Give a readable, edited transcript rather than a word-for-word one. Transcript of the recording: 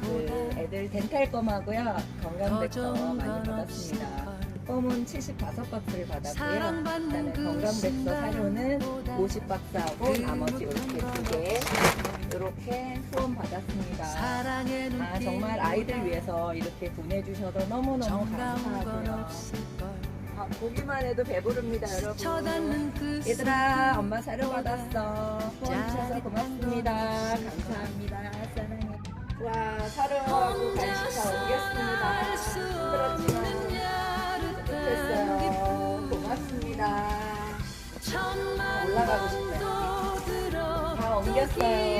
그 애들 덴탈검하고요, 건강백서 많이 받았습니다. 껌은 75박스를 받았고요. 그다음에 건강백서 사료는 50박스하고 나머지 이렇게 2개 이렇게 후원 받았습니다. 정말 아이들 위해서 이렇게 보내주셔서 너무너무 감사하고요. 보기만 해도 배부릅니다, 여러분. 얘들아, 엄마 사료 받았어. 후원 주셔서 고맙습니다. 감사합니다. 사랑해. 와, 사료하고 간식 다 옮겼습니다. 힘들었지만 됐어요. 고맙습니다. 올라가고 싶네요. 다 옮겼어요.